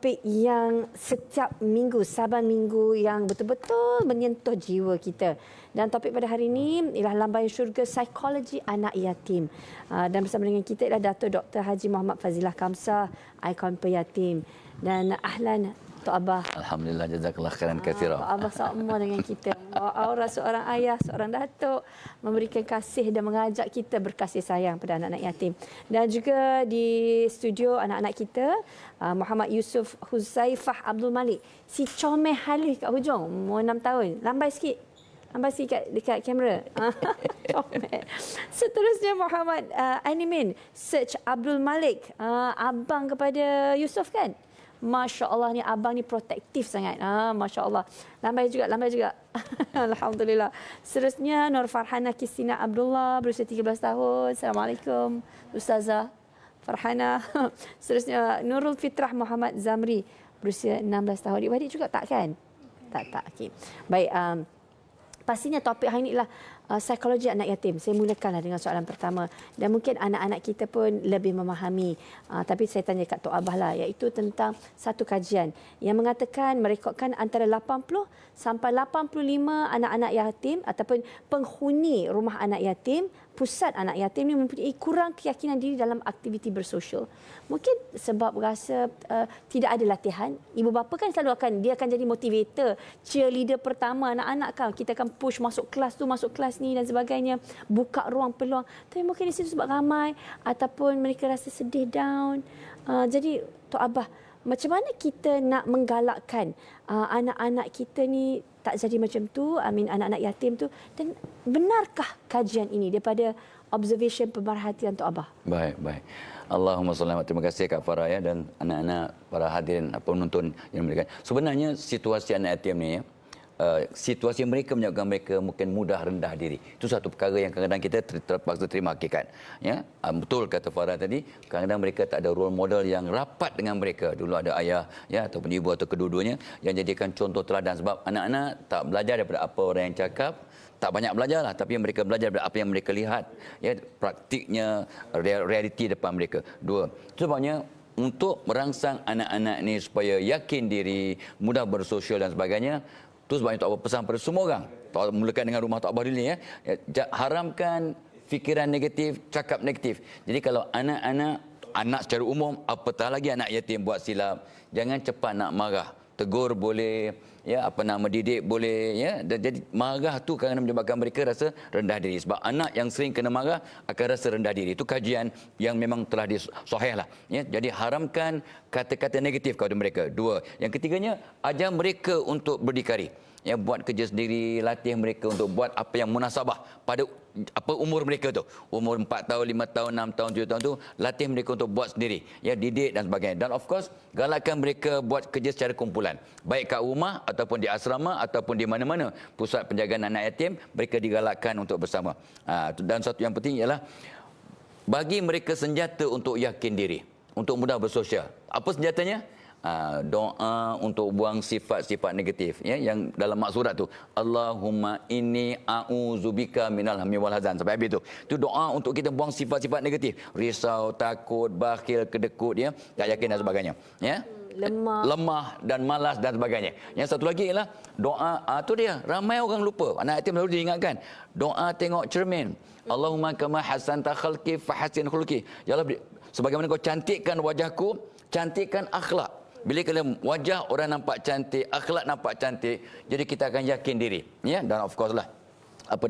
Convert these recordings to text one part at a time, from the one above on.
topik yang setiap minggu, Saban Minggu yang betul-betul menyentuh jiwa kita. Dan topik pada hari ini ialah Lambaian Syurga Psikologi Anak Yatim. Dan bersama dengan kita ialah Dato' Dr. Haji Muhammad Fazilah Kamsah, ikon peyatim. Dan ahlan Tok Abah. Alhamdulillah, jazakallah khairan katsira. Tok Abah sama dengan kita. Aura seorang ayah, seorang datuk, memberikan kasih dan mengajak kita berkasih sayang pada anak-anak yatim. Dan juga di studio anak-anak kita, Muhammad Yusuf Huzaifah Abdul Malik. Si comel halih kat hujung, umur 6 tahun. Lambai sikit. Lambai sikit dekat kamera. Comel. Seterusnya Muhammad Animin Search Abdul Malik. Abang kepada Yusuf kan? Masya Allah, ni abang ni protektif sangat. Masya Allah. Lambai juga, lambai juga. Alhamdulillah. Seterusnya Nur Farhana Kistina Abdullah berusia 13 tahun. Assalamualaikum Ustazah Farhana. Seterusnya Nurul Fitrah Muhammad Zamri berusia 16 tahun. Adik-adik juga tak kan? Tak. Okey. Baik, pastinya topik hari ini ialah psikologi anak yatim. Saya mulakanlah dengan soalan pertama. Dan mungkin anak-anak kita pun lebih memahami. Tapi saya tanya kat Tok Abah lah. Iaitu tentang satu kajian yang mengatakan merekodkan antara 80 sampai 85 anak-anak yatim ataupun penghuni rumah anak yatim, pusat anak yatim ini mempunyai kurang keyakinan diri dalam aktiviti bersosial. Mungkin sebab rasa tidak ada latihan. Ibu bapa kan selalu dia akan jadi motivator, cheerleader pertama anak-anak kan. Kita akan push masuk kelas tu, masuk kelas ni dan sebagainya, buka ruang peluang. Tapi mungkin di situ sebab ramai ataupun mereka rasa sedih, down. Jadi Tok Abah, macam mana kita nak menggalakkan anak-anak kita ni tak jadi macam tu, anak-anak yatim tu, dan benarkah kajian ini daripada observation pemerhatian Tok Abah? Baik. Allahumma salli wa terima kasih Kak Farah ya, dan anak-anak para hadirin penonton yang dimuliakan. Sebenarnya situasi anak yatim ni ya, situasi mereka menyebabkan mereka mungkin mudah rendah diri. Itu satu perkara yang kadang-kadang kita terpaksa terima hakikat. Ya, betul kata Farah tadi, kadang-kadang mereka tak ada role model yang rapat dengan mereka. Dulu ada ayah ya ataupun ibu atau kedua-duanya yang jadikan contoh teladan, sebab anak-anak tak belajar daripada apa orang yang cakap. Tak banyak belajar lah, tapi mereka belajar daripada apa yang mereka lihat, ya, praktiknya, realiti depan mereka. Dua, sebabnya untuk merangsang anak-anak ni supaya yakin diri, mudah bersosial dan sebagainya, tu sebabnya Tok Abah pesan pada semua orang. Tok Abah mulakan dengan rumah Tok Abah dulu ya. Haramkan fikiran negatif, cakap negatif. Jadi kalau anak secara umum, apatah lagi anak yatim buat silap, jangan cepat nak marah. Tegur boleh, ya, didik boleh, ya. Dan jadi marah tu kerana menyebabkan mereka rasa rendah diri. Sebab anak yang sering kena marah akan rasa rendah diri. Itu kajian yang memang telah disahih lah. Ya. Jadi haramkan kata-kata negatif kepada mereka. Dua. Yang ketiganya, ajar mereka untuk berdikari. Ya, buat kerja sendiri, latih mereka untuk buat apa yang munasabah pada apa umur mereka tu. Umur 4 tahun, 5 tahun, 6 tahun, 7 tahun tu, latih mereka untuk buat sendiri. Ya, didik dan sebagainya. Dan of course, galakkan mereka buat kerja secara kumpulan. Baik kat rumah ataupun di asrama ataupun di mana-mana pusat penjagaan anak yatim, mereka digalakkan untuk bersama. Dan satu yang penting ialah bagi mereka senjata untuk yakin diri, untuk mudah bersosial. Apa senjatanya? Doa untuk buang sifat-sifat negatif, ya, yang dalam maksurat tu, Allahumma inni a'udzubika minal hammi wal hazan, sampai habis tu. Itu doa untuk kita buang sifat-sifat negatif, risau, takut, bakhil, kedekut, ya, tak yakin dan sebagainya, ya. Lemah dan malas dan sebagainya. Yang satu lagi ialah doa, tu dia ramai orang lupa. Anak yatim selalu diingatkan doa tengok cermin. Allahumma kama hasanta khalqi fahassin khulqi. Ya Allah, sebagaimana kau cantikkan wajahku, cantikkan akhlak. Bila wajah orang nampak cantik, akhlak nampak cantik, jadi kita akan yakin diri. Ya, dan of course lah, apa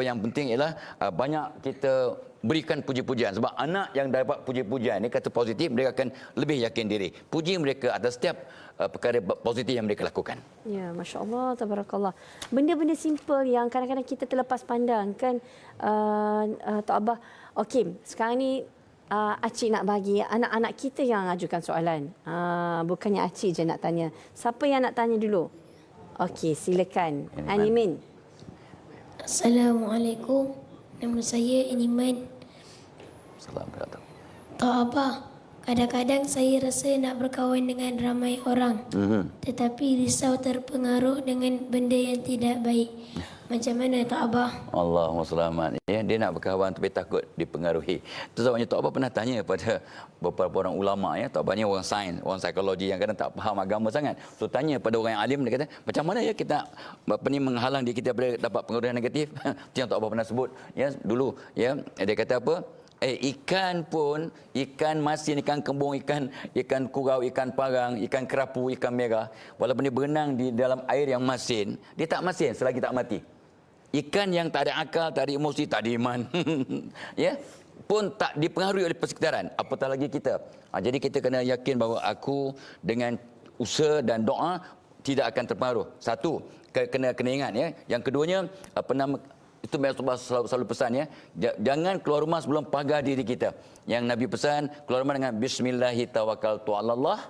yang penting ialah banyak kita berikan puji-pujian. Sebab anak yang dapat puji-pujian ni, kata positif, mereka akan lebih yakin diri. Puji mereka atas setiap perkara positif yang mereka lakukan. Ya, Masya Allah, tabarakallah. Benda-benda simple yang kadang-kadang kita terlepas pandang kan, Tok Abah. Okey, sekarang ni Acik nak bagi anak-anak kita yang ajukan soalan. Bukannya Acik je nak tanya. Siapa yang nak tanya dulu? Okey, silakan. Animin. Assalamualaikum. Nama saya Animin. Assalamualaikum. Tok Abah, kadang-kadang saya rasa nak berkawan dengan ramai orang. Tetapi risau terpengaruh dengan benda yang tidak baik. Macam mana Tok Abah? Allahumma selamat. Ya, dia nak berkawan tapi takut dipengaruhi. Itu sebabnya Tok Abah pernah tanya pada beberapa orang ulama, ya, Tok Abah ni orang sains, orang psikologi yang kadang tak faham agama sangat. So tanya pada orang yang alim, dia kata, macam mana ya kita menghalang diri kita daripada dapat pengaruh yang negatif? Itu yang Tok Abah pernah sebut, ya, dulu, ya. Dia kata apa? Ikan pun, ikan masin, ikan kembung, ikan kurau, ikan parang, ikan kerapu, ikan merah, walaupun dia berenang di dalam air yang masin, dia tak masin selagi tak mati. Ikan yang tak ada akal, tak ada emosi, tak ada iman, ya, pun tak dipengaruhi oleh persekitaran, apatah lagi kita. Jadi kita kena yakin bahawa aku dengan usaha dan doa tidak akan terpengaruh. Satu, kena ingat, ya. Yang keduanya, itu Rasulullah selalu pesan, ya, jangan keluar rumah sebelum pagar diri kita. Yang Nabi pesan, keluar rumah dengan bismillahi tawakkaltu 'alallah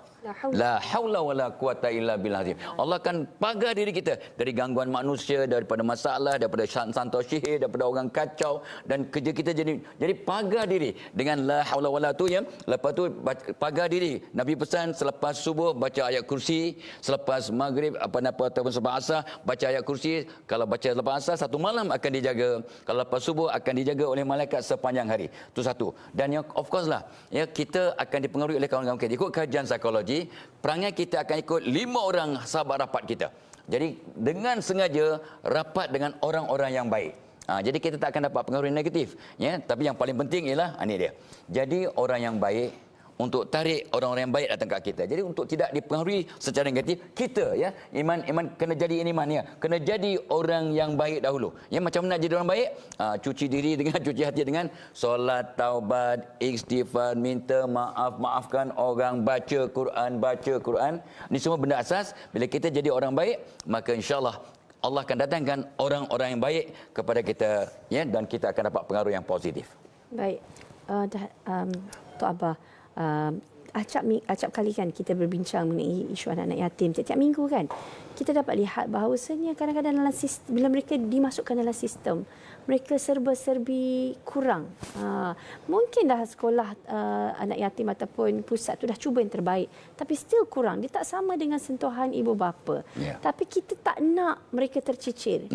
la haula wala quwata illa billah. Allah akan pagar diri kita dari gangguan manusia, daripada masalah, daripada santo syihir, daripada orang kacau, dan kerja kita jadi pagar diri dengan la haula wala tu, ya. Lepas tu pagar diri. Nabi pesan selepas subuh baca ayat kursi, selepas maghrib ataupun selepas asar baca ayat kursi. Kalau baca selepas asar, satu malam akan dijaga. Kalau lepas subuh akan dijaga oleh malaikat sepanjang hari. Itu satu. Dan yang of course lah, ya, kita akan dipengaruhi oleh kawan-kawan kita. Ikut kajian psikologi, perangai kita akan ikut 5 orang sahabat rapat kita. Jadi dengan sengaja rapat dengan orang-orang yang baik. Jadi kita tak akan dapat pengaruh negatif, ya. Tapi yang paling penting ialah ini dia. Jadi orang yang baik untuk tarik orang-orang yang baik datang ke kita. Jadi untuk tidak dipengaruhi secara negatif, kita, ya, iman kena jadi iman, ya. Kena jadi orang yang baik dahulu. Ya, macam mana nak jadi orang baik? Cuci diri dengan cuci hati dengan solat, taubat, istighfar, minta maaf, maafkan orang, baca Quran. Ini semua benda asas. Bila kita jadi orang baik, maka insya-Allah Allah akan datangkan orang-orang yang baik kepada kita, ya, dan kita akan dapat pengaruh yang positif. Baik. Tok Abah, acap kali kan kita berbincang mengenai isu anak-anak yatim tiap-tiap minggu kan, kita dapat lihat bahawasanya kadang-kadang dalam sistem, bila mereka dimasukkan dalam sistem, mereka serba-serbi kurang. Mungkin dah sekolah anak yatim ataupun pusat tu dah cuba yang terbaik, tapi still kurang. Dia tak sama dengan sentuhan ibu bapa. Yeah. Tapi kita tak nak mereka tercicir.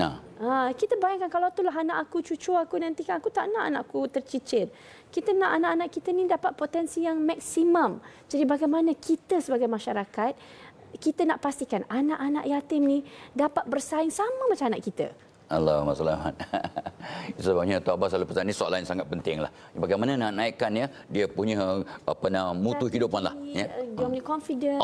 Kita bayangkan kalau itulah anak aku, cucu aku nanti, kan aku tak nak anakku tercicir. Kita nak anak-anak kita ni dapat potensi yang maksimum. Jadi bagaimana kita sebagai masyarakat, kita nak pastikan anak-anak yatim ni dapat bersaing sama macam anak kita. Allahumma selamat. Sebabnya Tok Abah selalu pesan, ini soalan yang sangat penting lah. Bagaimana nak naikkan, ya, dia punya mutu kehidupan lah, ya. Dia punya confident.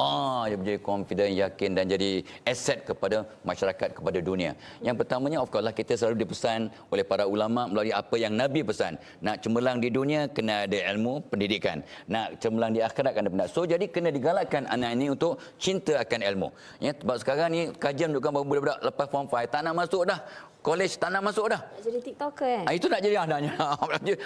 Dia menjadi confident, yakin dan jadi aset kepada masyarakat, kepada dunia. Yang pertamanya of course lah, kita selalu dipesan oleh para ulama melalui apa yang Nabi pesan. Nak cemerlang di dunia kena ada ilmu, pendidikan. Nak cemerlang di akhirat kena benar. So jadi kena digalakkan anak ini untuk cinta akan ilmu. Ya, sebab sekarang ni kajian menunjukkan bahawa budak-budak lepas form 5 tak nak masuk dah. Kolej tak nak masuk dah. Nak jadi TikToker kan? Itu nak jadi anaknya.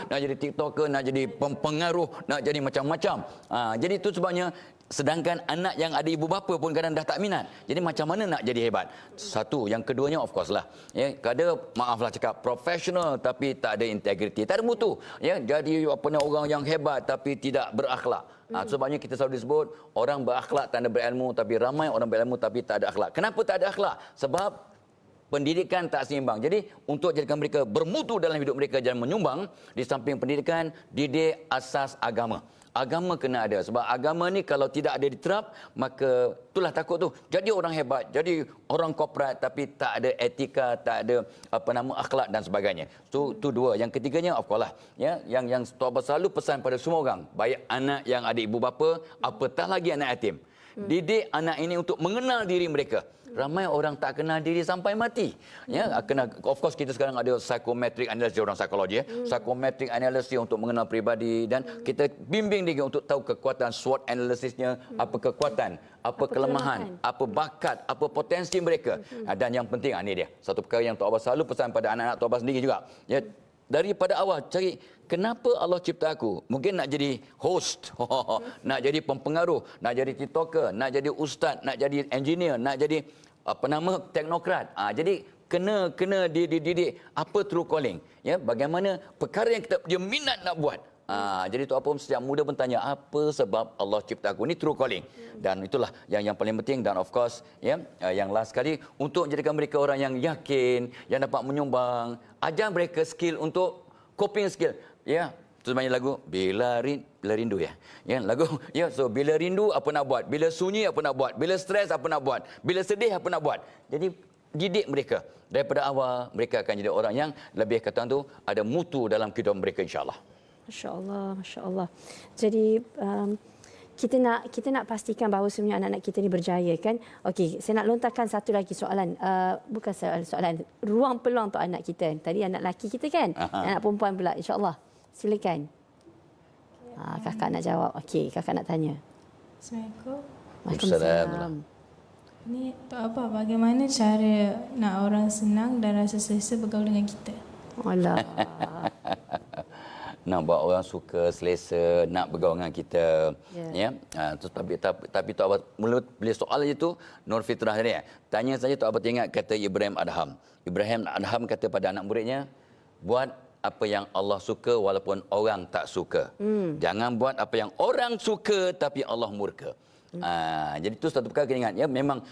Nak jadi TikToker, nak jadi pempengaruh, nak jadi macam-macam. Jadi itu sebabnya, sedangkan anak yang ada ibu bapa pun kadang dah tak minat. Jadi macam mana nak jadi hebat? Satu. Yang keduanya of course lah, ya, kadang maaflah cakap profesional tapi tak ada integriti, tak ada mutu. Ya, jadi orang yang hebat tapi tidak berakhlak. Sebabnya kita selalu disebut orang berakhlak tanda berilmu, tapi ramai orang berilmu tapi tak ada akhlak. Kenapa tak ada akhlak? Sebab pendidikan tak seimbang. Jadi untuk jadikan mereka bermutu dalam hidup mereka dan menyumbang, di samping pendidikan, didik asas agama. Agama kena ada. Sebab agama ni kalau tidak ada diterap, maka itulah takut tu. Jadi orang hebat, jadi orang korporat tapi tak ada etika, tak ada akhlak dan sebagainya. So itu dua. Yang ketiganya of course lah, ya, yang Tok Abah selalu pesan pada semua orang, baik anak yang ada ibu bapa, apatah lagi anak yatim. Didik anak ini untuk mengenal diri mereka. Ramai orang tak kenal diri sampai mati. Ya, of course kita sekarang ada psychometric analysis, orang psikologi, ya. Psychometric analysis untuk mengenal peribadi, dan kita bimbing dia untuk tahu kekuatan SWOT analisisnya, apa kekuatan, apa kelemahan, apa bakat, apa potensi mereka. Dan yang penting, ini dia satu perkara yang Tok Abah selalu pesan pada anak-anak Tok Abah sendiri juga. Ya, daripada awal cari kenapa Allah cipta aku. Mungkin nak jadi host, nak jadi pempengaruh, nak jadi TikToker, nak jadi ustaz, nak jadi engineer, nak jadi teknokrat. Jadi kena dididik apa true calling. Ya, bagaimana perkara yang dia minat nak buat. Jadi Tok Abah sejak muda pun tanya apa sebab Allah cipta aku. Ini true calling. Dan itulah yang paling penting. Dan of course yang last sekali untuk menjadikan mereka orang yang yakin, yang dapat menyumbang, ajar mereka skill untuk coping skill. Terus banyak lagu bila rindu lagu so bila rindu apa nak buat, bila sunyi apa nak buat, bila stres apa nak buat, bila sedih apa nak buat. Jadi didik mereka daripada awal, mereka akan jadi orang yang lebih kata tu ada mutu dalam kehidupan mereka, insya-Allah. Masya-Allah, masya-Allah. Jadi kita nak pastikan bahawa semua anak-anak kita ni berjaya, kan? Okey, saya nak lontarkan satu lagi soalan. Bukan soalan, ruang peluang untuk anak kita. Tadi anak lelaki kita, kan? Anak perempuan pula, insya-Allah. Silakan. Kakak nak jawab. Okey, kakak nak tanya. Assalamualaikum. Waalaikumsalam. Ni Tok Abah, bagaimana cara nak orang senang dan rasa selesa bergaul dengan kita? Alah. Nak buat orang suka, selesa, nak bergaul dengan kita. Terus tapi Tok Abah mula bila soalan itu Nur Fitrah tadi tanya saja, Tok Abah ingat kata Ibrahim Adham. Ibrahim Adham kata pada anak muridnya, buat apa yang Allah suka walaupun orang tak suka. Jangan buat apa yang orang suka tapi Allah murka. Jadi itu satu perkara kena ingat, memang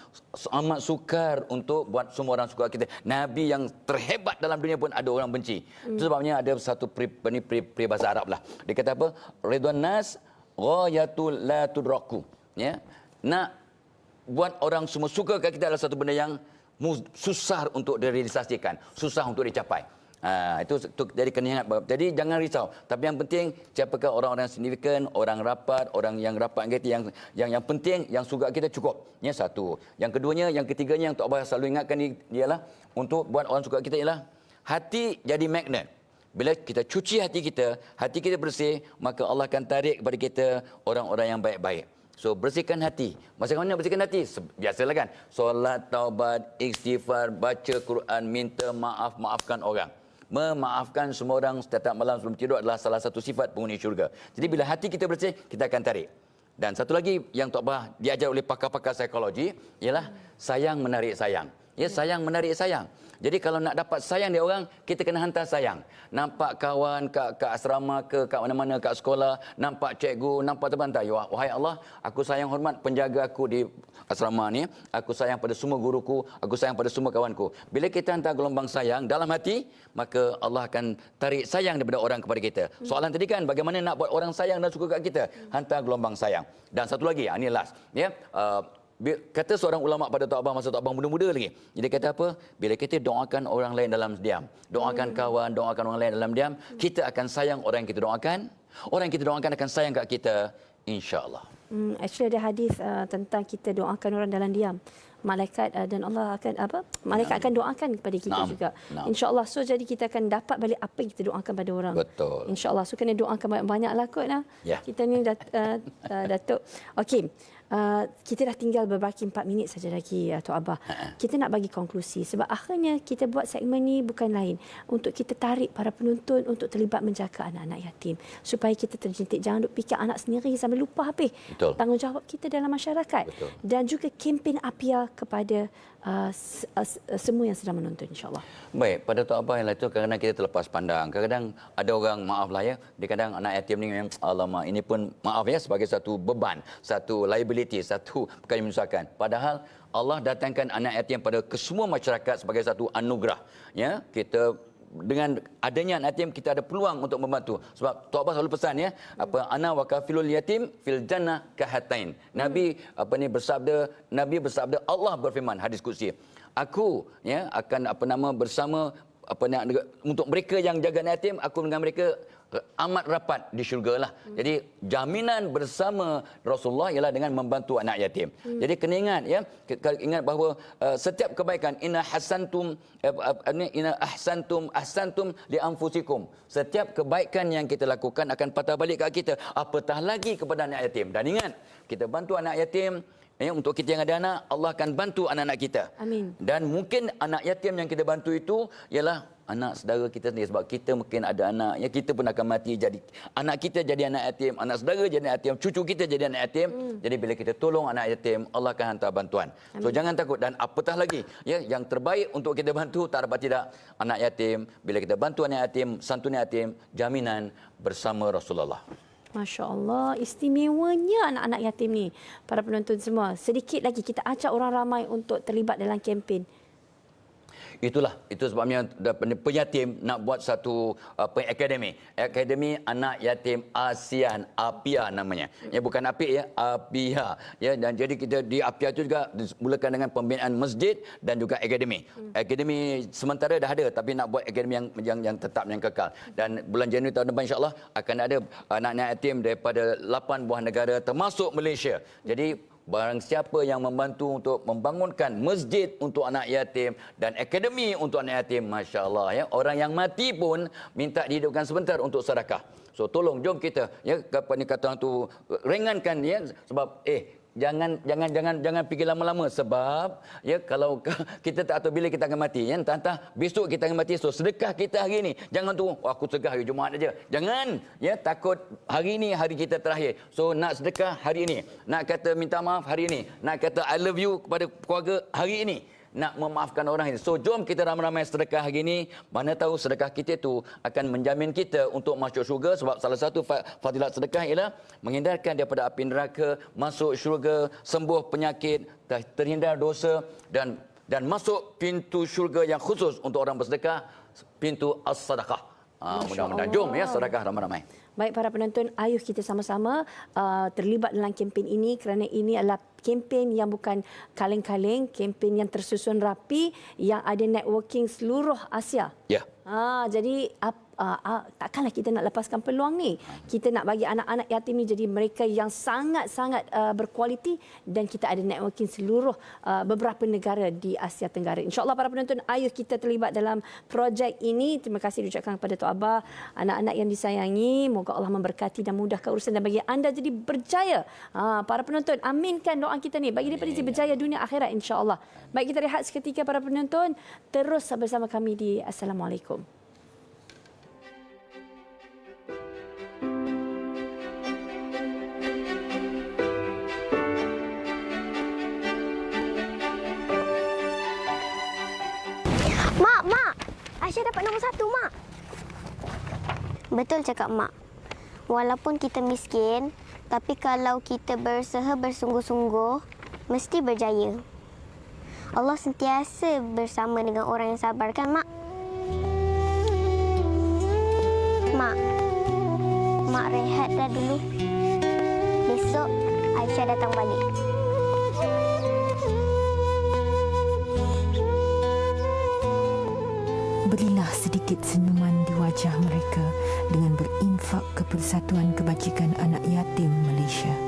amat sukar untuk buat semua orang suka kita. Nabi yang terhebat dalam dunia pun ada orang benci. Itu sebabnya ada satu peribahasa Arab lah. Dia kata apa? Ridwan nas ghayatul la tudraku. Nak buat orang semua suka kat kita adalah satu benda yang susah untuk direalisasikan, susah untuk dicapai. Itu jadi kena ingat. Jadi jangan risau. Tapi yang penting siapakah orang-orang yang signifikan, orang rapat, orang yang rapat kita, yang penting yang suka kita cukup. Satu. Yang keduanya, yang ketiganya yang Tok Abah selalu ingatkan ialah untuk buat orang suka kita ialah hati jadi magnet. Bila kita cuci hati kita bersih, maka Allah akan tarik kepada kita orang-orang yang baik-baik. So bersihkan hati. Macam mana bersihkan hati? Biasalah kan. Solat, taubat, istighfar, baca Quran, minta maaf, maafkan orang. Memaafkan semua orang setiap malam sebelum tidur adalah salah satu sifat penghuni syurga. Jadi bila hati kita bersih, kita akan tarik. Dan satu lagi yang Tok Abah diajar oleh pakar-pakar psikologi ialah sayang menarik sayang. Sayang menarik sayang. Jadi kalau nak dapat sayang dari orang, kita kena hantar sayang. Nampak kawan kat asrama ke, kat mana-mana, kat sekolah, nampak cikgu, nampak teman, wahai Allah, aku sayang hormat penjaga aku di asrama ni, aku sayang pada semua guruku, aku sayang pada semua kawanku. Bila kita hantar gelombang sayang dalam hati, maka Allah akan tarik sayang daripada orang kepada kita. Soalan tadi kan, bagaimana nak buat orang sayang dan suka kat kita? Hantar gelombang sayang. Dan satu lagi, ini last. Kata seorang ulama pada Tok Abah masa Tok Abah muda-muda lagi. Jadi kata apa? Bila kita doakan orang lain dalam diam, doakan kawan, doakan orang lain dalam diam, kita akan sayang orang yang kita doakan. Orang yang kita doakan akan sayang kat kita, insya-Allah. Actually ada hadis tentang kita doakan orang dalam diam. Malaikat dan Allah akan malaikat akan doakan kepada kita juga. Insya-Allah. So jadi kita akan dapat balik apa yang kita doakan pada orang. Betul. Insya-Allah. So kena doakan banyak-banyaklah kot lah. Kita ni Datuk. Okey. Kita dah tinggal berbaki 4 minit saja lagi, Tok Abah. Kita nak bagi konklusi sebab akhirnya kita buat segmen ni bukan lain untuk kita tarik para penonton untuk terlibat menjaga anak-anak yatim supaya kita terjentik. Jangan duk fikir anak sendiri sampai lupa habis tanggungjawab kita dalam masyarakat. Betul. Dan juga kempen APIA kepada semua yang sedang menonton, insya-Allah. Baik, pada Tok Abah yang itu kadang-kadang kita terlepas pandang. Kadang-kadang ada orang, maaflah dia kadang anak yatim ni memang alamak, ini pun maaf sebagai satu beban, satu liability, satu perkara yang menyusahkan. Padahal Allah datangkan anak yatim pada kesemua masyarakat sebagai satu anugerah. Kita dengan adanya anak yatim kita ada peluang untuk membantu. Sebab Tok Abah selalu pesan ana wa kafilul yatim fil jannah kahatain. Nabi bersabda, Allah berfirman hadis qudsi, aku akan bersama untuk mereka yang jaga anak yatim, aku dengan mereka amat rapat di syurga lah. Jadi jaminan bersama Rasulullah ialah dengan membantu anak yatim. Jadi kena ingat bahawa setiap kebaikan inna ahsantum li anfusikum. Setiap kebaikan yang kita lakukan akan patah balik ke kita, apatah lagi kepada anak yatim. Dan ingat, kita bantu anak yatim, untuk kita yang ada anak, Allah akan bantu anak-anak kita. Amin. Dan mungkin anak yatim yang kita bantu itu ialah anak saudara kita sendiri. Sebab kita mungkin ada anak, ya kita pun akan mati. Jadi anak kita jadi anak yatim, anak saudara jadi anak yatim, cucu kita jadi anak yatim. Jadi bila kita tolong anak yatim, Allah akan hantar bantuan. So jangan takut. Dan apatah lagi, ya, yang terbaik untuk kita bantu, tak dapat tidak, anak yatim. Bila kita bantu anak yatim, santun yatim, jaminan bersama Rasulullah. Masya Allah, istimewanya anak-anak yatim ni. Para penonton semua, sedikit lagi kita ajak orang ramai untuk terlibat dalam kempen. Itu sebabnya penyatim nak buat satu akademi anak yatim ASEAN, APIA namanya. Ya, bukan API, ya, APIA. Ya, dan jadi kita di APIA itu juga dimulakan dengan pembinaan masjid dan juga akademi. Akademi sementara dah ada, tapi nak buat akademi yang tetap, yang kekal. Dan bulan Januari tahun depan insya-Allah akan ada anak-anak yatim daripada 8 buah negara termasuk Malaysia. Jadi barang siapa yang membantu untuk membangunkan masjid untuk anak yatim dan akademi untuk anak yatim, Masya Allah, ya, orang yang mati pun minta dihidupkan sebentar untuk sedekah. So tolong, jom kita, ya, apa ni kata orang tu, ringankan, ya, sebab jangan fikir lama-lama, sebab ya kalau kita tak tahu bila kita akan mati, ya, entah besok kita akan mati. So sedekah kita hari ini, jangan tu aku sedekah hari Jumaat aja, jangan, ya, takut hari ini hari kita terakhir. So nak sedekah hari ini, nak kata minta maaf hari ini, nak kata I love you kepada keluarga hari ini, nak memaafkan orang ini. So jom kita ramai-ramai sedekah hari ini. Mana tahu sedekah kita itu akan menjamin kita untuk masuk syurga. Sebab salah satu fadilat sedekah ialah menghindarkan daripada api neraka, masuk syurga, sembuh penyakit, terhindar dosa, dan masuk pintu syurga yang khusus untuk orang bersedekah, pintu as-sadaqah. Mudah-mudahan jom, ya, sedekah ramai-ramai. Baik para penonton, ayuh kita sama-sama terlibat dalam kempen ini, kerana ini adalah kempen yang bukan kaleng-kaleng, kempen yang tersusun rapi, yang ada networking seluruh Asia. Ya. Jadi takkanlah kita nak lepaskan peluang ni. Kita nak bagi anak-anak yatim ni jadi mereka yang sangat-sangat berkualiti, dan kita ada networking seluruh beberapa negara di Asia Tenggara. InsyaAllah para penonton, ayuh kita terlibat dalam projek ini. Terima kasih diucapkan kepada Tok Abah, anak-anak yang disayangi. Moga Allah memberkati dan mudahkan urusan dan bagi anda jadi berjaya. Para penonton, aminkan doa kita ni bagi daripada berjaya dunia akhirat, insya-Allah. Baik, kita rehat seketika para penonton. Terus bersama kami di Assalamualaikum. Mak, Aisyah dapat nombor 1, Mak. Betul cakap Mak. Walaupun kita miskin, tapi kalau kita berusaha bersungguh-sungguh, mesti berjaya. Allah sentiasa bersama dengan orang yang sabar, kan, Mak? Mak rehat dah dulu. Besok Aisyah datang balik. Berilah sedikit senyuman di wajah mereka dengan berinfak ke Persatuan Kebajikan Anak Yatim Malaysia.